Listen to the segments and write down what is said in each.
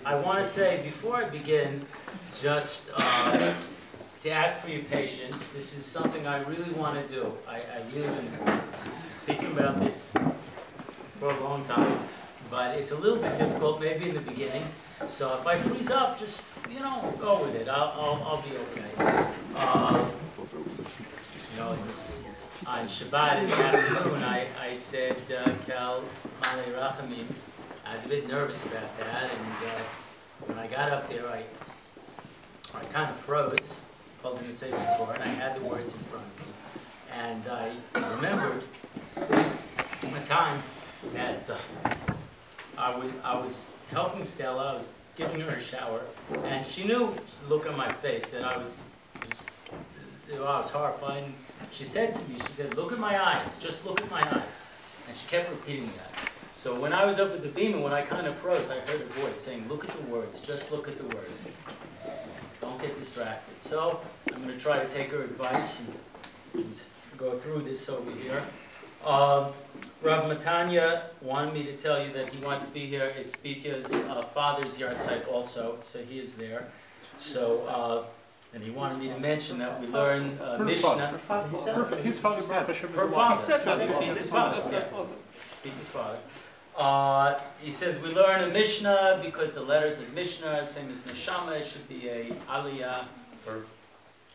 I want to say, before I begin, just to ask for your patience. This is something I really want to do. I really been thinking about this for a long time, but it's a little bit difficult, maybe in the beginning. So if I freeze up, just, go with it. I'll be okay. It's on Shabbat in the afternoon. I said, Kel Malei Rachamim. I was a bit nervous about that, and when I got up there, I kind of froze, holding the Sefer Torah, and I had the words in front of me. And I remembered a time that I was helping Stella. I was giving her a shower, and she knew, look on my face, that I was just, I was horrified. And she said to me, she said, look at my eyes, just look at my eyes. And she kept repeating that. So when I was up at the beam, and when I kind of froze, I heard a voice saying, look at the words, just look at the words. Don't get distracted. So I'm going to try to take her advice and go through this over here. Rav Matanya wanted me to tell you that he wants to be here. It's Bitya's father's yard site also, so he is there. So, and he wanted me to mention that we learn Mishnah. His father's dead. Her father. Bitya's father. Okay. Bitya's father. He says we learn a Mishnah because the letters of Mishnah, same as Neshama, it should be a Aliyah for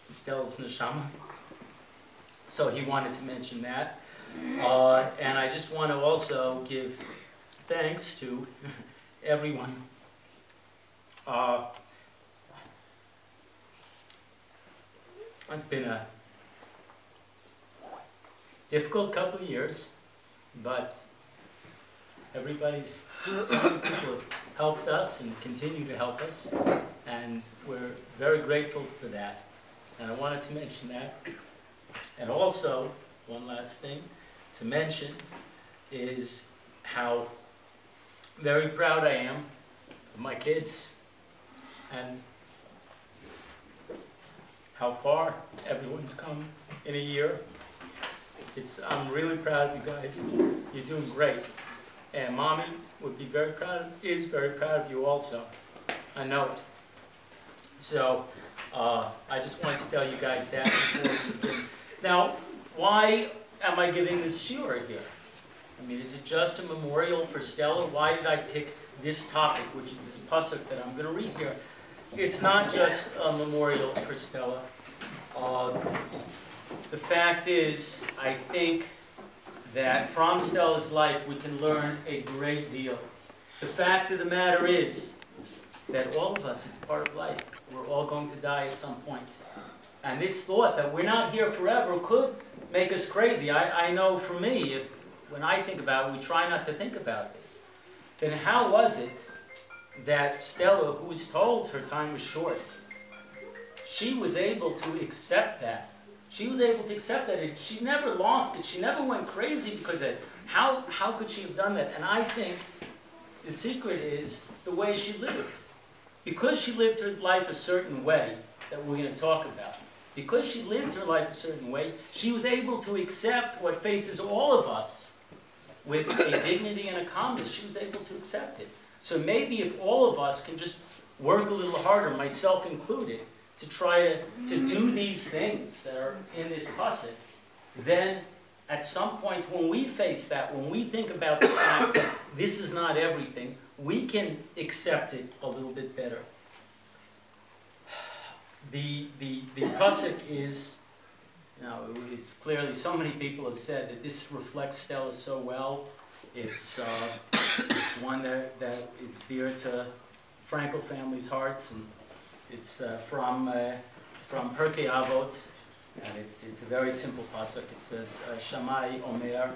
Stella's Neshama. So he wanted to mention that. And I just want to also give thanks to everyone. It's been a difficult couple of years, but so many people have helped us and continue to help us, and we're very grateful for that. And I wanted to mention that. And also, one last thing to mention is how very proud I am of my kids and how far everyone's come in a year. I'm really proud of you guys. You're doing great. And Mommy would be very proud, is very proud of you also. I know it. So I just wanted to tell you guys that before we begin. Now, why am I giving this shiur here? I mean, is it just a memorial for Stella? Why did I pick this topic, which is this pasuk that I'm going to read here? It's not just a memorial for Stella. The fact is, I think that from Stella's life we can learn a great deal. The fact of the matter is that all of us, it's part of life. We're all going to die at some point. And this thought that we're not here forever could make us crazy. I know for me, when I think about it, we try not to think about this. Then how was it that Stella, who was told her time was short, she was able to accept that? She was able to accept that. She never lost it. She never went crazy because of it. How could she have done that? And I think the secret is the way she lived. Because she lived her life a certain way that we're going to talk about. Because she lived her life a certain way, she was able to accept what faces all of us with a dignity and a calmness. She was able to accept it. So maybe if all of us can just work a little harder, myself included, to try to do these things that are in this pasuk, then at some point when we face that, when we think about the fact that this is not everything, we can accept it a little bit better. The pasuk is, it's clearly, so many people have said that this reflects Stella so well. It's one that is dear to Frankl family's hearts, and it's from Pirkei Avot, and it's a very simple pasuk. It says, Shammai Omer,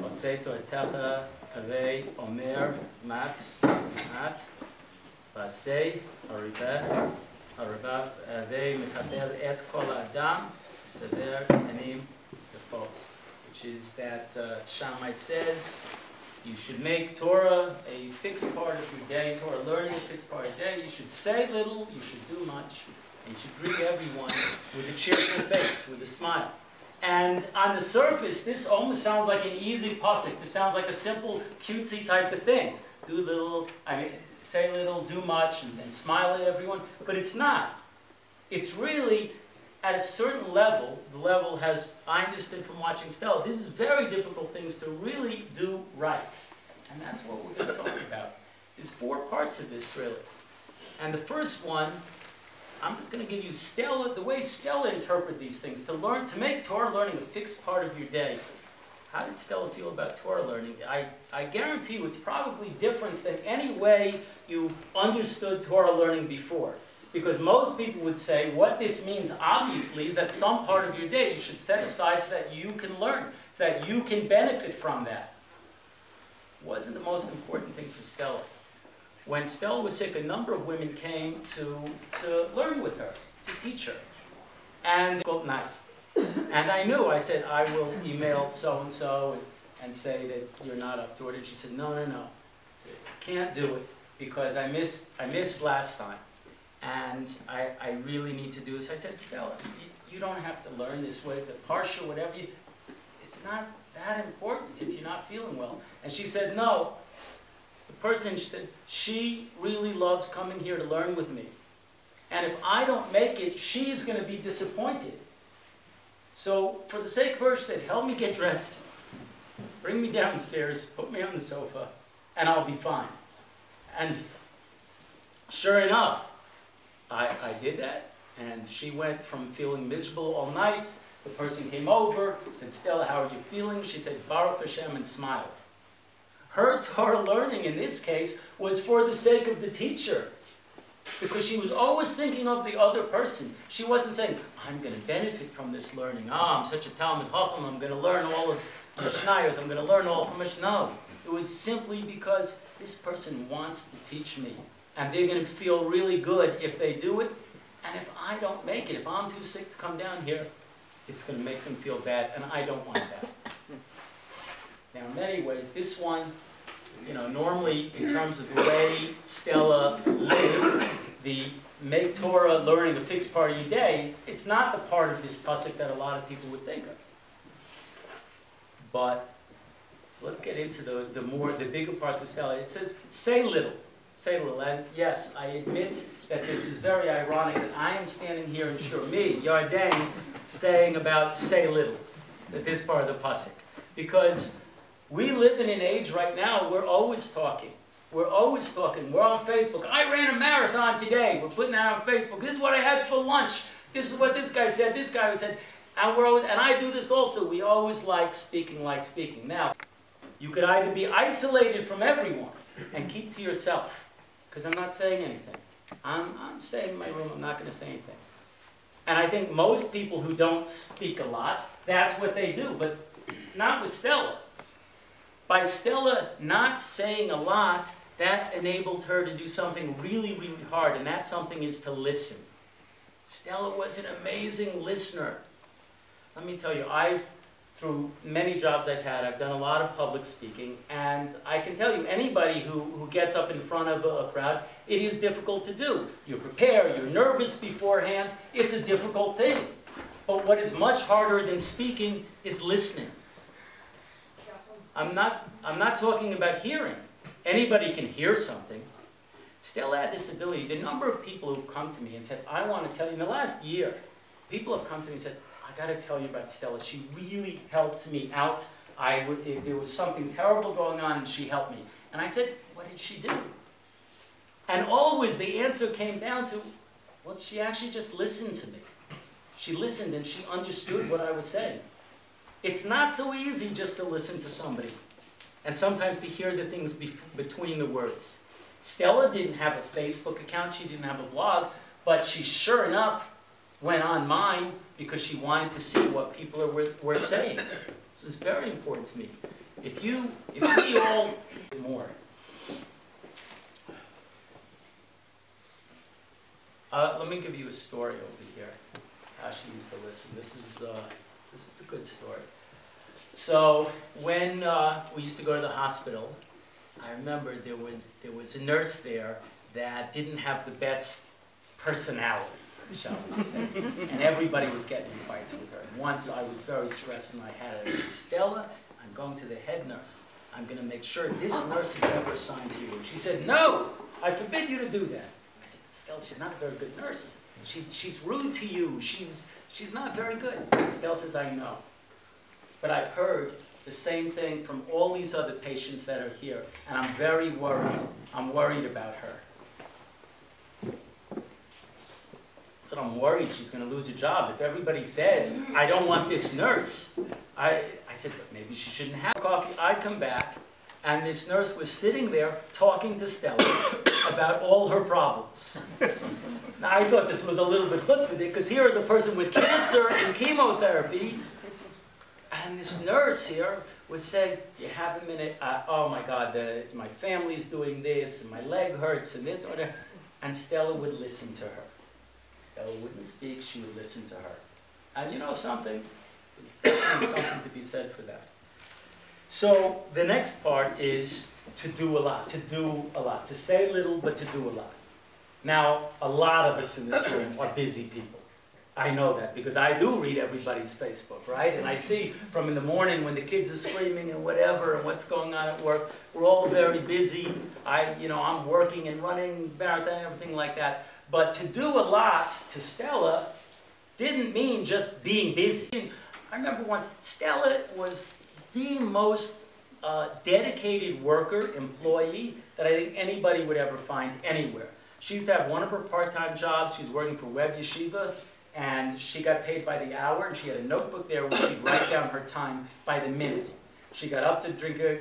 Oseto Etecha Kavei Omer Mat Vasei Haribah Avei Mekabel Et Kol Adam Seder Enim Default, which is that Shammai says you should make Torah a fixed part of your day, Torah learning a fixed part of your day. You should say little, you should do much, and you should greet everyone with a cheerful face, with a smile. And on the surface, this almost sounds like an easy pasuk. This sounds like a simple, cutesy type of thing. say little, do much, and smile at everyone. But it's not. It's really, at a certain level, the level has, I understood from watching Stella, this is very difficult things to really do right. And that's what we're going to talk about. There's 4 parts of this, really. And the first one, I'm just going to give you Stella, the way Stella interpreted these things, to make Torah learning a fixed part of your day. How did Stella feel about Torah learning? I guarantee you it's probably different than any way you've understood Torah learning before. Because most people would say what this means, obviously, is that some part of your day you should set aside so that you can learn, so that you can benefit from that. It wasn't the most important thing for Stella. When Stella was sick, a number of women came to learn with her, to teach her. And good night. And I said, I will email so-and-so and say that you're not up to it. And she said, no. I said, can't do it because I missed last time. And I really need to do this. I said, Stella, you don't have to learn this way. The parsha, whatever it's not that important if you're not feeling well. And she said, no. The person, she said, she really loves coming here to learn with me. And if I don't make it, she's going to be disappointed. So for the sake of her, she said, help me get dressed, bring me downstairs, put me on the sofa, and I'll be fine. And sure enough, I did that, and she went from feeling miserable all night. The person came over, said, Stella, how are you feeling? She said, Baruch Hashem, and smiled. Her Torah learning, in this case, was for the sake of the teacher. Because she was always thinking of the other person. She wasn't saying, I'm going to benefit from this learning. I'm such a Talmud Chacham, I'm going to learn all of Mishnayos, I'm going to learn all from Mishnah. No, it was simply because this person wants to teach me. And they're going to feel really good if they do it. And if I don't make it, if I'm too sick to come down here, it's going to make them feel bad, and I don't want that. Now, in many ways, this one, normally in terms of the way Stella lived, the make Torah learning the fixed part of your day, it's not the part of this pasuk that a lot of people would think of. But, so let's get into the bigger parts of Stella. It says, say little. Say little. And yes, I admit that this is very ironic that I am standing here in Shiur, me, Yarden, saying about say little, that this part of the pasuk. Because we live in an age right now, we're always talking. We're always talking. We're on Facebook. I ran a marathon today. We're putting that on Facebook. This is what I had for lunch. This is what this guy said. This guy said. And I do this also. We always like speaking. Now, you could either be isolated from everyone and keep to yourself. Because I'm not saying anything. I'm staying in my room. I'm not going to say anything. And I think most people who don't speak a lot, that's what they do. But not with Stella. By Stella not saying a lot, that enabled her to do something really, really hard, and that something is to listen. Stella was an amazing listener. Let me tell you, through many jobs I've had, I've done a lot of public speaking, and I can tell you, anybody who gets up in front of a crowd, it is difficult to do. You prepare, you're nervous beforehand, it's a difficult thing. But what is much harder than speaking is listening. I'm not talking about hearing. Anybody can hear something. Stella had this ability. The number of people who've come to me and said, I want to tell you, in the last year, people have come to me and said, I got to tell you about Stella. She really helped me out. There was something terrible going on, and she helped me. And I said, what did she do? And always the answer came down to, well, she actually just listened to me. She listened, and she understood what I was saying. It's not so easy just to listen to somebody, and sometimes to hear the things between the words. Stella didn't have a Facebook account, she didn't have a blog, but she sure enough went on mine because she wanted to see what people were saying. This is very important to me. If we all more. Let me give you a story over here. How she used to listen. This is a good story. So when we used to go to the hospital, I remember there was a nurse there that didn't have the best personality, shall we say. And everybody was getting in fights with her. And once I was very stressed in my head. I said, Stella, I'm going to the head nurse. I'm going to make sure this nurse is never assigned to you. And she said, no, I forbid you to do that. I said, Stella, she's not a very good nurse. She's rude to you. She's not very good. Stella says, I know. But I've heard the same thing from all these other patients that are here, and I'm very worried. I'm worried about her. So I'm worried she's going to lose a job. If everybody says, I don't want this nurse, I said, but maybe she shouldn't have coffee. I come back, and this nurse was sitting there talking to Stella about all her problems. Now, I thought this was a little bit chutzpah, because here is a person with cancer and chemotherapy, and this nurse here would say, do you have a minute? Oh my God, my family's doing this, and my leg hurts, and this, and whatever. And Stella would listen to her. Stella wouldn't speak, she would listen to her. And you know something? There's definitely something to be said for that. So the next part is to do a lot, to say little, but to do a lot. Now, a lot of us in this room are busy people. I know that because I do read everybody's Facebook, right? And I see from in the morning when the kids are screaming and whatever and what's going on at work, we're all very busy. I'm working and running marathon and everything like that. But to do a lot to Stella didn't mean just being busy. I remember once, Stella was the most dedicated worker, employee, that I think anybody would ever find anywhere. She used to have one of her part-time jobs. She was working for Web Yeshiva, and she got paid by the hour, and she had a notebook there where she'd write down her time by the minute. She got up to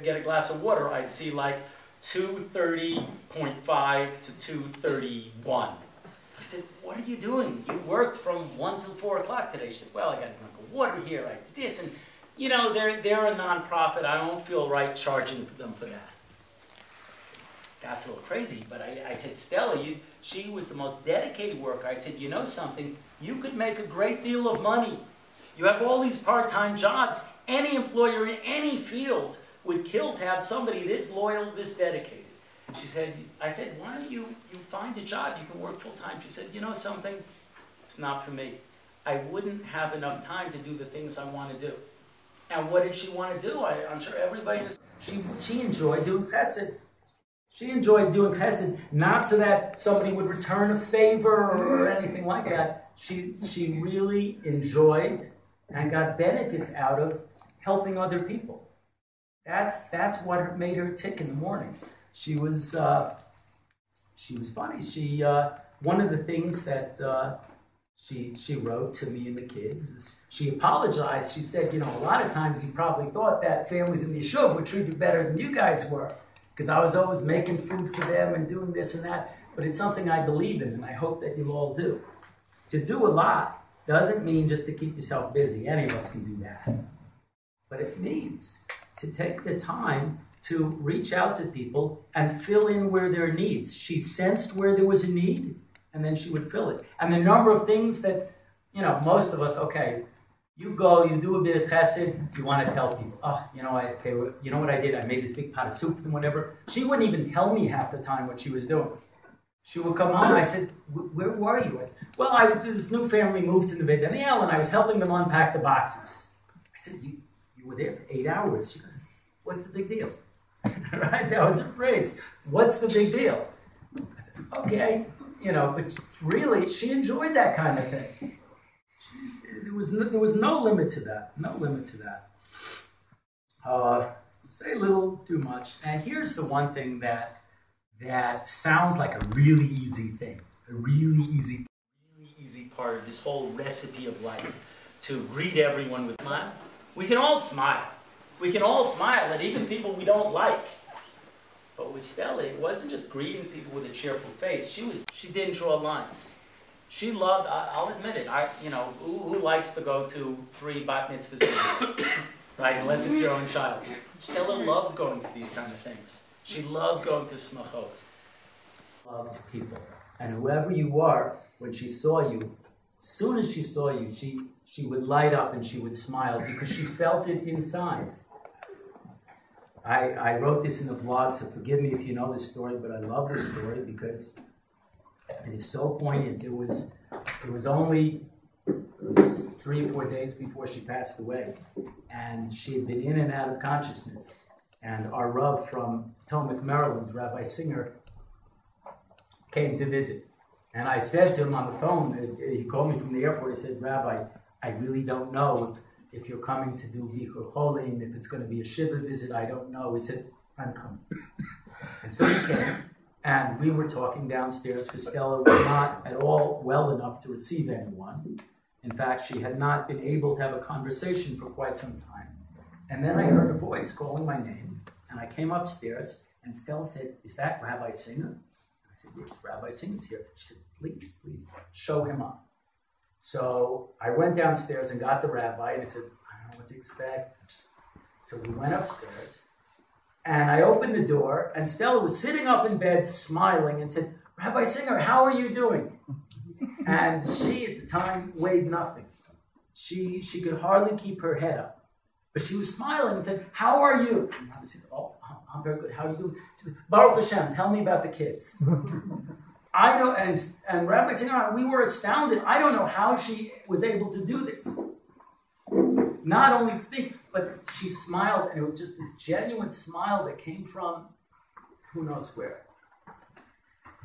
get a glass of water. I'd see like 2:30.5 to 2:31. I said, what are you doing? You worked from 1 till 4 o'clock today. She said, well, I got a drink of water here, I did this, and you know, they're a nonprofit. I don't feel right charging them for that. So I said, that's a little crazy, but I said, Stella, she was the most dedicated worker. I said, you know something? You could make a great deal of money. You have all these part-time jobs. Any employer in any field would kill to have somebody this loyal, this dedicated. She said, I said, why don't you find a job? You can work full-time. She said, you know something? It's not for me. I wouldn't have enough time to do the things I want to do. And what did she want to do? I'm sure everybody knows. She enjoyed doing chesed. She enjoyed doing chesed, not so that somebody would return a favor or anything like that. She really enjoyed and got benefits out of helping other people. That's what made her tick in the morning. She was funny. One of the things that she wrote to me and the kids is she apologized. She said, you know, a lot of times you probably thought that families in the yeshuv were treated better than you guys were, because I was always making food for them and doing this and that. But it's something I believe in, and I hope that you all do. To do a lot doesn't mean just to keep yourself busy. Any of us can do that. But it means to take the time to reach out to people and fill in where there are needs. She sensed where there was a need, and then she would fill it. And the number of things that, you know, most of us, okay, you go, you do a bit of chesed, you want to tell people, oh, you know what I did? I made this big pot of soup and whatever. She wouldn't even tell me half the time what she was doing. She would come home, I said, where were you? Well, this new family moved to the Beit Daniel, and I was helping them unpack the boxes. I said, you were there for 8 hours. She goes, what's the big deal? Right? That was her phrase. What's the big deal? I said, okay. You know, but really, she enjoyed that kind of thing. There was no limit to that. No limit to that. Say little, do much. And here's the one thing that sounds like a really easy thing. A really easy part of this whole recipe of life. To greet everyone with a smile. We can all smile. We can all smile at even people we don't like. But with Stella, it wasn't just greeting people with a cheerful face. She didn't draw lines. She loved, I'll admit it, who likes to go to 3 bat mitzvahs a week, right? Unless it's your own child. Stella loved going to these kind of things. She loved going to smachot. Loved people. And whoever you are, when she saw you, as soon as she saw you, she would light up and she would smile because she felt it inside. I wrote this in the blog, so forgive me if you know this story, but I love this story because it is so poignant. It was 3 or 4 days before she passed away, and she had been in and out of consciousness. And our Rav from Potomac, Maryland, Rabbi Singer, came to visit. And I said to him on the phone, he called me from the airport, he said, Rabbi, I really don't know if you're coming to do Bikur Cholim, if it's going to be a Shiva visit, I don't know. He said, I'm coming. And so he came, and we were talking downstairs because Stella was not at all well enough to receive anyone. In fact, she had not been able to have a conversation for quite some time. And then I heard a voice calling my name, and I came upstairs, and Stella said, is that Rabbi Singer? I said, yes, Rabbi Singer's here. She said, please, show him up. So I went downstairs and got the rabbi, and I said, I don't know what to expect. So we went upstairs, and I opened the door, and Stella was sitting up in bed smiling and said, Rabbi Singer, how are you doing? And she, at the time, weighed nothing. She could hardly keep her head up. But she was smiling and said, how are you? And I said, oh, I'm very good. How are you doing? She said, Baruch Hashem, tell me about the kids. I know, and Rabbi Singer, we were astounded. I don't know how she was able to do this. Not only to speak, but she smiled, and it was just this genuine smile that came from who knows where.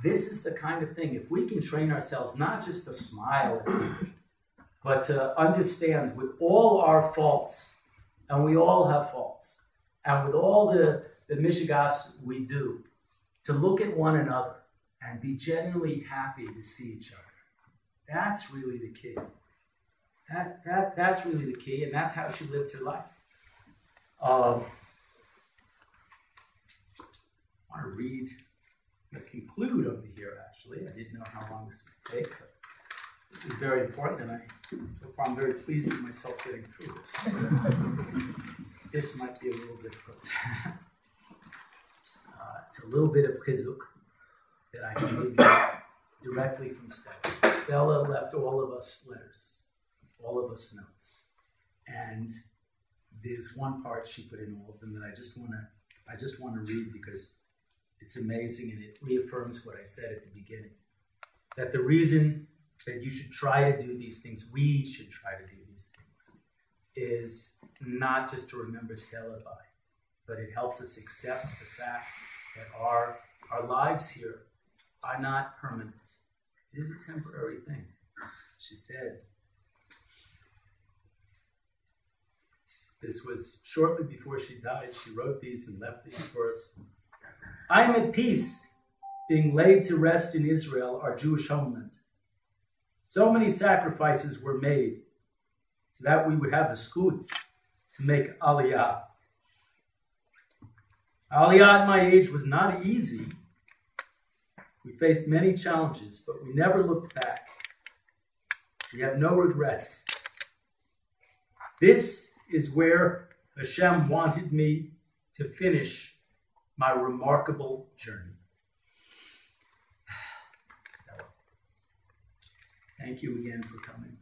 This is the kind of thing, if we can train ourselves not just to smile at people, but to understand with all our faults, and we all have faults, and with all the mishigas we do, to look at one another and be genuinely happy to see each other. That's really the key. That's really the key, and that's how she lived her life. I want to read the conclude over here, actually. I didn't know how long this would take, but this is very important, and so far I'm very pleased with myself getting through this. This might be a little difficult. It's a little bit of chizuk that I can give you directly from Stella. Stella left all of us letters, all of us notes, and there's one part she put in all of them that I just want to read because it's amazing and it reaffirms what I said at the beginning. That the reason that you should try to do these things, we should try to do these things, is not just to remember Stella by, but it helps us accept the fact that our lives here are not permanent. It is a temporary thing. She said, this was shortly before she died. She wrote these and left these for us. I am at peace, being laid to rest in Israel, our Jewish homeland. So many sacrifices were made so that we would have the zchut to make Aliyah. Aliyah at my age was not easy. We faced many challenges, but we never looked back. We have no regrets. This is where Hashem wanted me to finish my remarkable journey. Thank you again for coming.